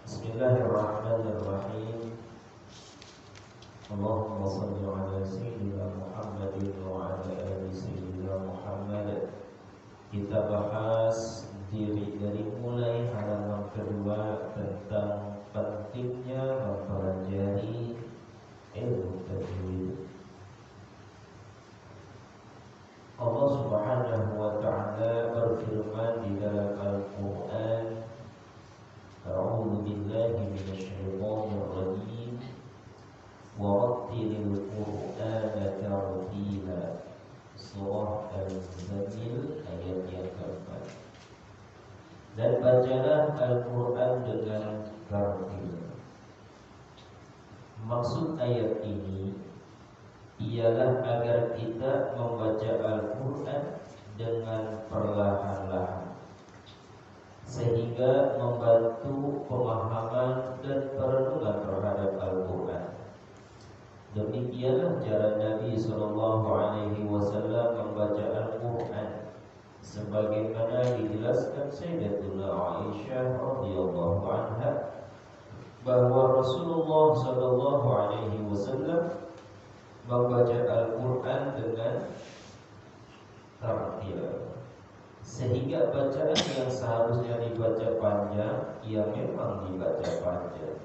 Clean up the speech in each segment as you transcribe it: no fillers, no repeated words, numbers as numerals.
Bismillahirrahmanirrahim. Allahumma salli ala sayyidina Muhammadin wa ala ali sayyidina Muhammad. Kita bahas dari mulai halaman kedua tentang pentingnya mempelajari ilmu tajwid. Allah Subhanahu wa ta'ala berfirman di dalam Al-Qur'an, A'udzu billahi minasyaitonir rajim. Warattilil Qur'ana tartila. Surah Al-Muzammil ayat yang keempat. Dan bacalah Al-Quran dengan tartil. Maksud ayat ini ialah agar kita membaca Al-Quran dengan perlahan-lahan, sehingga membantu pemahaman dan perenungan terhadap Al-Quran. Demikianlah cara Nabi SAW membaca Al-Quran, sebagaimana dijelaskan Sayyidatuna Aisyah radhiyallahu anha bahwa Rasulullah SAW membaca Al-Quran dengan tartil, sehingga bacaan yang seharusnya dibaca panjang, ia memang dibaca panjang.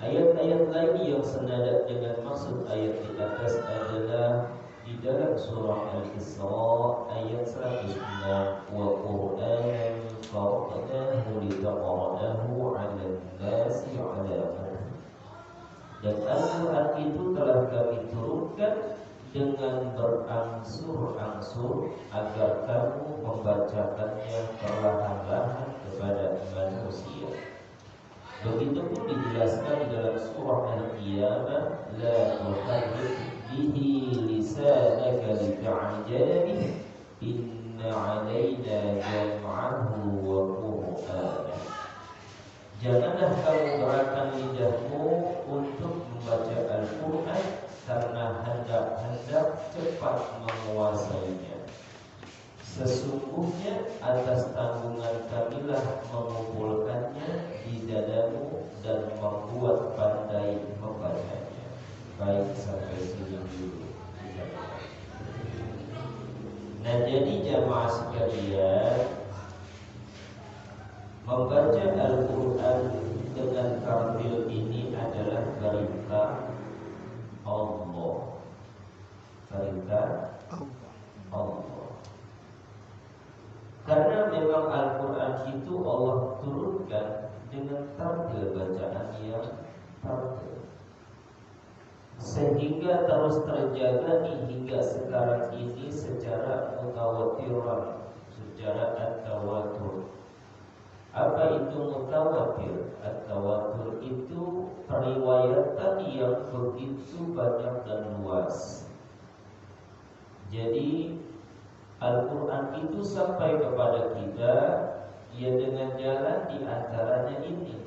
Ayat-ayat lain yang senada dengan maksud ayat di atas adalah di dalam surah Al-Isra ayat 106, wa Qur'anan faraqnahu litaqra'ahu 'alan nasi 'ala mukth. Dan Al-Quran itu telah kami turunkan dengan berangsur-angsur agar kamu membacakannya perlahan-lahan kepada manusia. Begitupun dijelaskan dalam surah Al-Qiyamah, la tuharrik bihi lisanaka lita'jala bihi inna 'alaina jam'ahu wa qur'anah. Janganlah kamu gerakan lidahmu untuk membaca Al-Quran karena hendak cepat menguasainya. Sesungguhnya atas tanggungan kamilah mengumpulkannya di dadamu dan membuat pandai membacanya. Baik, sampai sini dulu. Nah, jadi jamaah sekalian, membaca Al-Quran dengan tartil ini adalah perintah Allah. Perintah Allah. Karena memang Al-Quran itu Allah turunkan dengan tartil, bacaan yang tartil, sehingga terus terjaga hingga sekarang ini secara mutawatiran, secara at-tawatur. Apa itu mutawatir? At-tawatur itu periwayatan yang begitu banyak dan luas. Jadi Al-Quran itu sampai kepada kita ya dengan jalan di antaranya ini,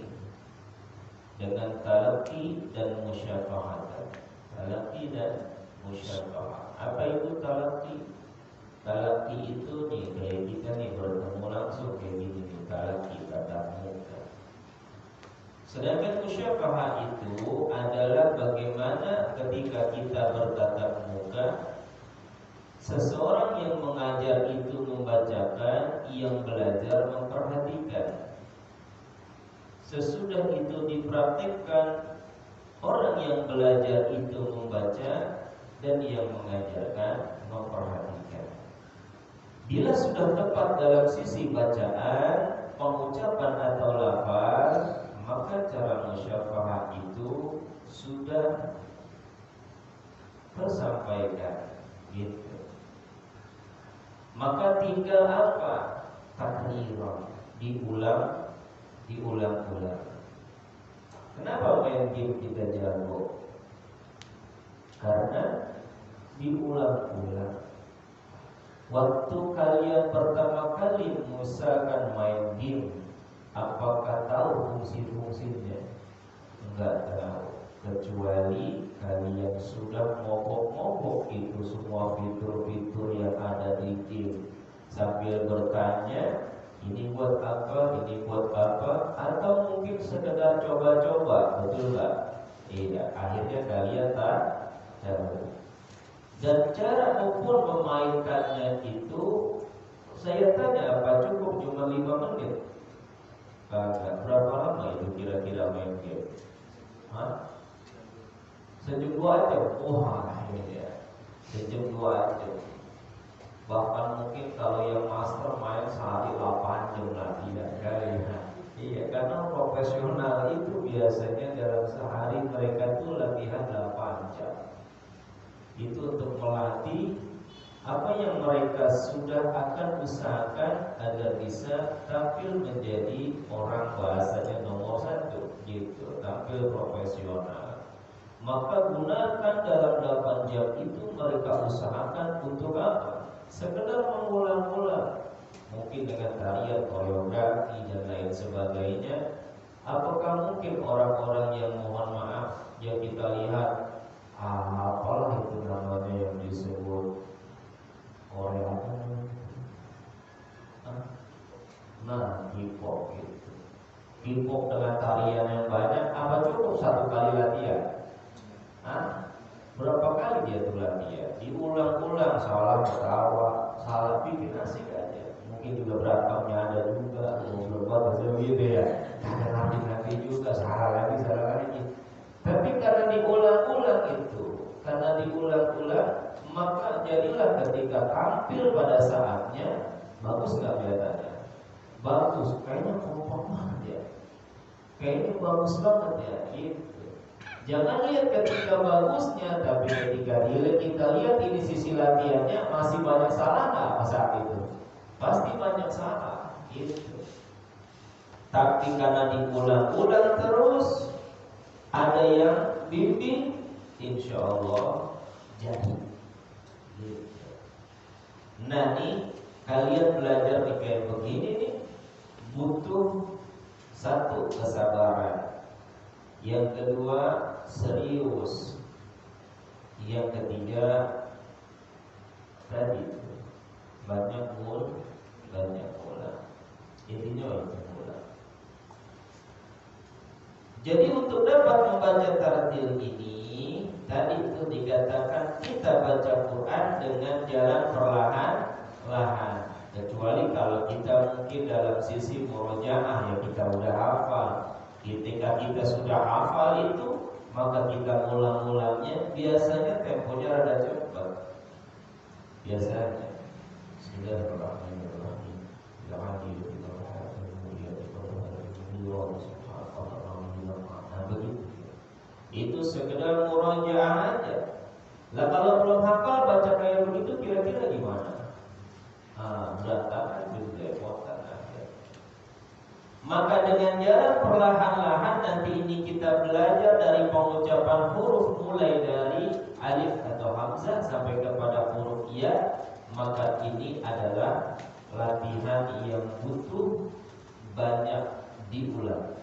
dengan talaqi dan musyafahatan. Talaqi dan musyafahah. Apa itu talaqi? Talaqi itu nih kayak kita nih bertemu langsung kayak gini nih, talaqi tatap muka. Sedangkan musyafahah itu adalah bagaimana ketika kita bertatap muka, seseorang yang mengajar itu membacakan, yang belajar memperhatikan. Sesudah itu dipraktikkan, orang yang belajar itu membaca dan yang mengajarkan memperhatikan. Bila sudah tepat dalam sisi bacaan, pengucapan atau lafaz, maka cara musyafahah itu sudah tersampaikan, gitu. Maka tinggal apa? Takriran, diulang-ulang. Kenapa main game kita jago? Karena diulang-ulang. Waktu kalian pertama kali misalkan main game, apakah tahu fungsi-fungsinya? Enggak tahu. Kecuali kalian sudah mogok-mogok itu semua fitur-fitur yang ada di game, sambil bertanya Ini buat apa, ini buat apa, atau mungkin sekedar coba-coba, betul nggak? Iya, akhirnya kalian tak tahu. Dan cara ukur memainkannya itu, saya tanya, apa cukup cuma 5 menit? Kagak. Berapa lama itu kira-kira main game? Hah? Sejam 2 jam? Wah, ya. Sejam 2 jam. Bahkan mungkin kalau yang master main sehari 8 jam lah, tidak kali. Iya, karena profesional itu biasanya dalam sehari mereka tuh latihan 8 jam. Itu untuk melatih apa yang mereka sudah akan usahakan agar bisa tampil menjadi orang bahasanya nomor 1 gitu, tampil profesional. Maka gunakan dalam 8 jam itu mereka usahakan untuk apa? Sekedar mengulang-ulang, mungkin dengan tarian, koreografi dan lain sebagainya. Apakah mungkin orang-orang yang mohon maaf yang kita lihat apalah itu namanya yang disebut Korea, nah hip-hop gitu, hip-hop dengan tarian yang banyak, apa cukup 1 kali latihan? Berapa kali dia tuh latihan? Diulang-ulang, salah ketawa, salah bikin asik aja. Mungkin juga berantemnya ada juga, beberapa gitu ya. Kadang nanti juga salah lagi. Tapi karena diulang-ulang itu, karena diulang-ulang, maka jadilah ketika tampil pada saatnya bagus nggak kelihatannya? Bagus, kayaknya kompak banget ya. Kayaknya bagus banget ya. Gitu. Jangan lihat ketika bagusnya, tapi ketika kita lihat ini sisi latihannya masih banyak salah nggak saat itu? Pasti banyak salah. Gitu. Tapi karena diulang-ulang terus, ada yang bimbing, insya Allah jadi. Gitu. Nah nih, kalian belajar nih kayak begini nih, butuh 1 kesabaran, yang kedua serius, yang ketiga tadi banyak ulang. Intinya itu ulang. Jadi untuk dapat membaca tartil ini, tadi itu dikatakan kita baca Quran dengan jalan perlahan-lahan. Kecuali kalau kita mungkin dalam sisi murojaah ya kita udah hafal. Ketika kita sudah hafal itu, maka kita ulang-ulangnya biasanya temponya rada cepat. Biasanya sudah Bismillahirrahmanirrahim. Nah begitu. Itu sekedar murojaah aja. Lah kalau belum hafal baca kayak begitu kira-kira gimana? Berantakan juga repotan aja. Maka dengan jalan perlahan-lahan nanti ini kita belajar dari pengucapan huruf mulai dari alif atau hamzah sampai kepada huruf ya. Maka ini adalah latihan yang butuh banyak diulang.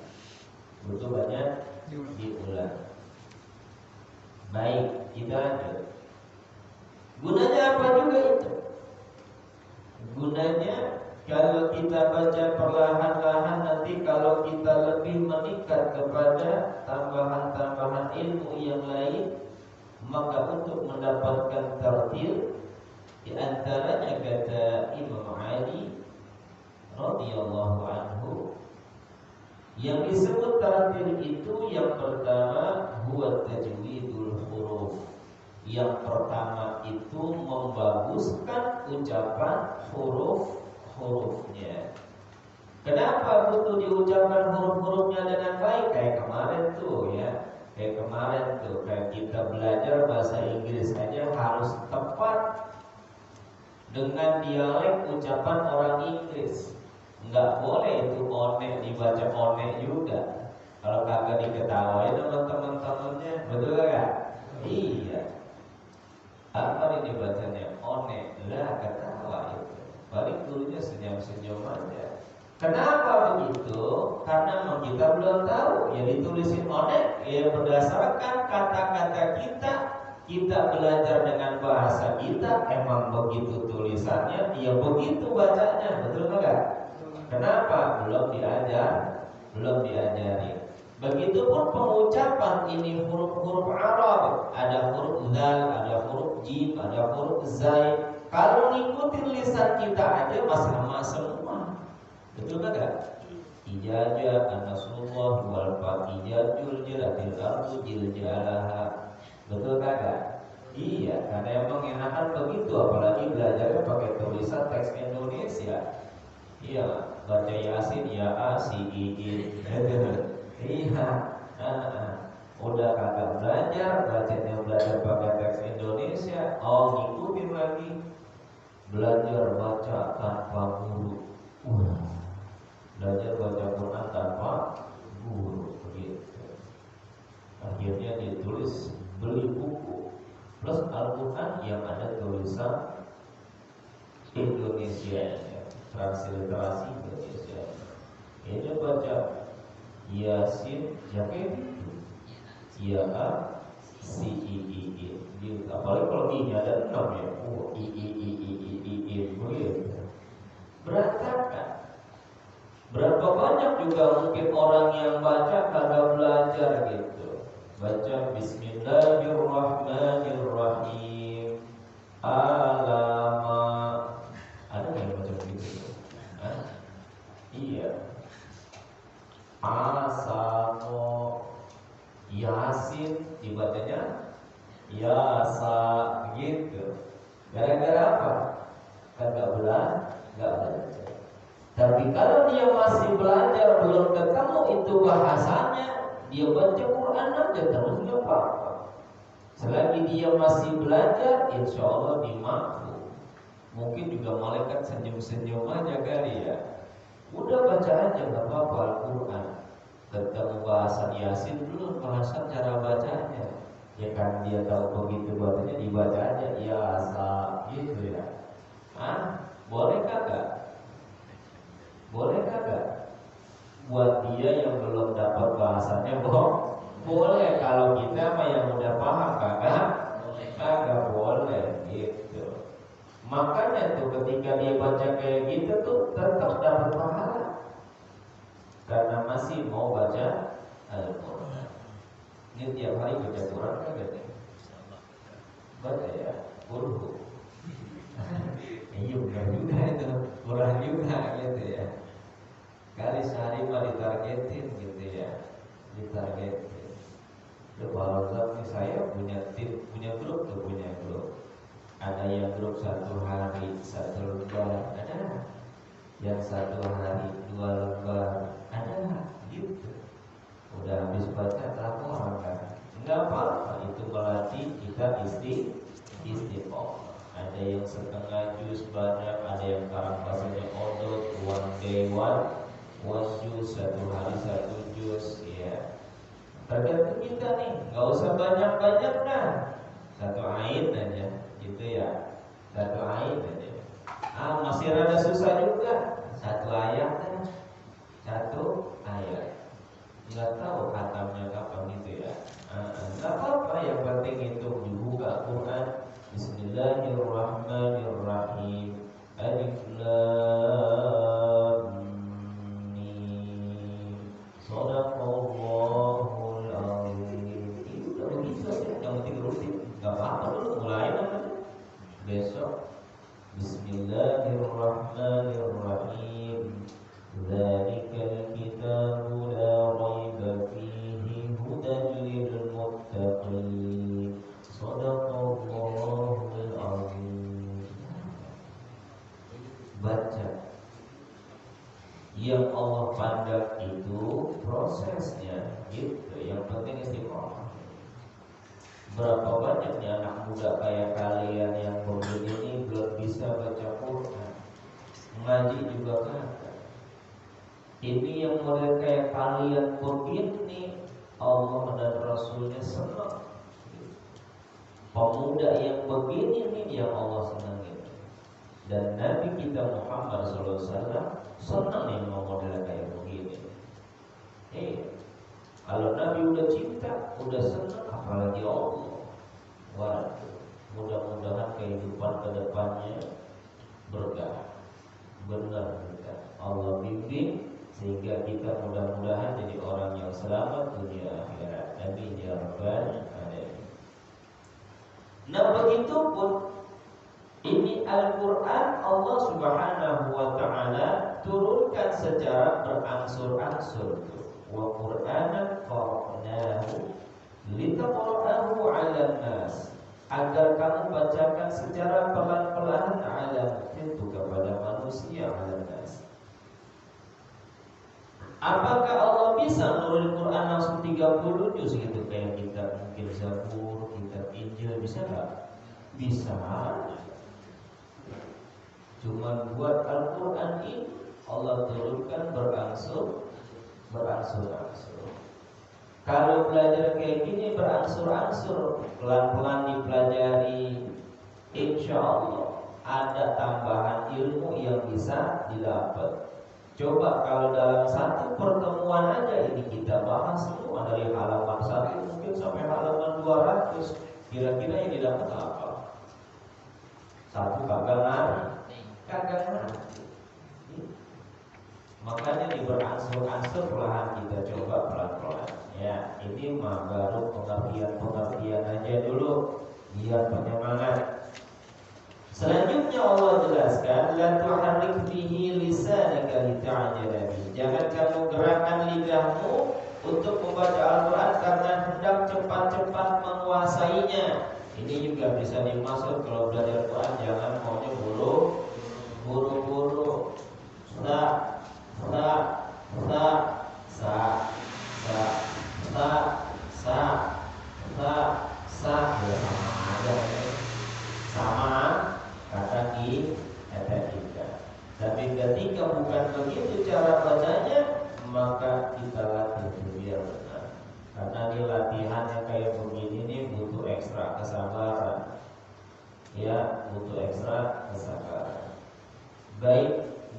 Butuh banyak diulang. Baik, kita lanjut. Gunanya apa juga itu? Gunanya kalau kita baca perlahan-lahan, nanti kalau kita lebih meningkat kepada tambahan-tambahan ilmu yang lain, maka untuk mendapatkan tartil, di antaranya kata Imam Ali radhiyallahu anhu, yang disebut tartil itu yang pertama huwa tajwidul huruf. Yang pertama itu membaguskan ucapan huruf-hurufnya. Kenapa butuh diucapkan huruf-hurufnya dengan baik? Kayak kemarin tuh ya, kayak kita belajar bahasa Inggris aja harus tepat dengan dialek ucapan orang Inggris. Enggak boleh itu one dibaca one juga. Kalau kagak diketawain sama teman-temannya, betul gak? Iya. Apa ini bacanya? One. Lah ketawa itu. Paling gurunya senyum-senyum aja. Kenapa begitu? Karena kita belum tahu. Ya ditulisin one, ya berdasarkan kata-kata kita. Kita belajar dengan bahasa kita. Emang begitu tulisannya, ya begitu bacanya. Betul enggak? Kenapa? Belum diajari. Begitupun pengucapan ini huruf-huruf Arab, ada huruf zal, ada huruf jim, ada huruf zai. Kalau ngikutin lisan kita aja sama semua. Betul enggak? Ijazah an-nasrullah wal fatijajul jalatil ardu jiljalaha. Betul enggak? Iya, karena emang enakan begitu, apalagi belajarnya pakai tulisan teks Indonesia. Iya, baca Yasin ya a si i i. Iya, udah kagak belajar pakai teks Indonesia. Oh, ngikutin lagi, belajar baca tanpa guru. Belajar baca Quran tanpa guru, begitu. Akhirnya ditulis, beli buku plus Al-Quran yang ada tulisan Indonesia, transliterasi Indonesia. Ini baca Yasin, siapa itu? Ya A, si I I I. Apalagi kalau I-nya ada 6 ya. I I I I I I I. Begitu. Berantakan. Berapa banyak juga mungkin orang yang baca kagak belajar gitu. Baca Bismillahirrahmanirrahim. Alama. Ada nggak yang baca begitu? Iya. Asamo. Yasin dibacanya Yasa gitu. Gara-gara apa? Kagak belajar. Tapi kalau dia masih belajar belum ketemu itu bahasanya, dia baca Quran aja terus nggak apa-apa. Selagi dia masih belajar, insya Allah dimaafkan. Mungkin juga malaikat senyum-senyum aja kali ya. Udah baca aja nggak apa-apa Al-Quran. Ketemu bahasan Yasin dulu, bahasan cara bacanya. Ya kan dia tahu begitu bacanya, dibaca aja Yasa gitu ya. Boleh kagak? Boleh kagak? Buat dia yang belum dapat bahasanya, boleh. Kalau kita mah yang udah paham kagak boleh gitu. Makanya tuh ketika dia baca kayak gitu tuh tetap dapat pahala karena masih mau baca Al-Quran. Ini tiap hari baca Quran kagak nih? Baca ya, buruk. Iya benar juga itu, kurang juga gitu ya. Kali sehari mah ditargetin gitu ya, ditargetin. Kalau nih saya punya tim, punya grup. Ada yang grup 1 hari 1 lembar, ada yang 1 hari 2 lembar, ada gitu. Udah habis baca laporan kan? Enggak apa-apa, itu melatih kita istiqomah. Ada yang setengah juz banyak, ada yang karang bahasanya odot, one day one juz, 1 hari 1 juz ya. Tergantung kita nih, nggak usah banyak-banyak dah. 1 ain aja gitu ya. 1 ain aja. Masih rada susah juga. 1 ayat kan. 1 ayat. Nggak tahu khatamnya kapan gitu ya. Nggak apa-apa, yang penting itu dibuka Quran. Bismillahirrahmanirrahim. Alif Lam Mim. Shadaqallahul azim. Itu udah begitu aja, yang penting rutin. Nggak apa-apa dulu, mulai namanya. Besok Bismillahirrahmanirrahim. Dzalikal kitabu la raiba fihi hudan lil muttaqin. Shadaqallahul azim. Baca. Yang Allah pandang itu prosesnya gitu. Yang penting istiqomah. Berapa banyak nih anak muda kayak kalian yang begini ini belum bisa baca Quran, ngaji juga kan. Ini yang model kayak kalian begini, Allah dan Rasulnya senang. Pemuda yang begini nih yang Allah senangin. Dan Nabi kita Muhammad SAW senang nih model kayak begini. Kalau Nabi udah cinta, udah senang, apalagi Allah. Waduh, mudah-mudahan kehidupan kedepannya berkah. Benar. kita. Allah bimbing sehingga kita mudah-mudahan jadi orang yang selamat dunia akhirat. Amin ya rabbal alamin. Nah, begitu pun ini Al-Quran Allah Subhanahu wa ta'ala turunkan secara berangsur-angsur. Wa Qur'anan faraqnahu litaqra'ahu 'alan nas, agar kamu bacakan secara pelan-pelan 'ala itu kepada manusia 'alan nas. Apakah Allah bisa nurunin Quran langsung 30 juz gitu kayak kitab mungkin Zabur, kitab Injil, bisa nggak? Bisa. Cuma buat Al-Quran ini Allah turunkan berangsur-angsur. Kalau belajar kayak gini berangsur-angsur, pelan-pelan dipelajari, insya Allah ada tambahan ilmu yang bisa didapat. Coba kalau dalam satu pertemuan aja ini kita bahas semua dari halaman 1 mungkin sampai halaman 200, kira-kira yang didapat apa? Satu kagak ngerti. Makanya di berangsur-angsur perlahan kita coba pelan-pelan. Ya, ini mah baru pengertian aja dulu biar penyemangat. Selanjutnya Allah jelaskan, la tuharrik bihi lisanaka lita'jala bihi. Jangan kamu gerakkan lidahmu untuk membaca Al-Quran karena hendak cepat-cepat menguasainya. Ini juga bisa dimaksud kalau belajar Al-Quran jangan maunya buru-buru. Sama kata kita. Tapi ketika bukan begitu cara bacanya, maka kita latih biar benar. Karena di latihan yang kayak begini nih butuh ekstra kesabaran. Ya, butuh ekstra kesabaran. Baik,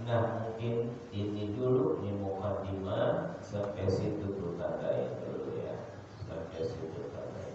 nah mungkin ini dulu ini mukadimah, sampai situ tandai dulu ya. Sampai situ tandai.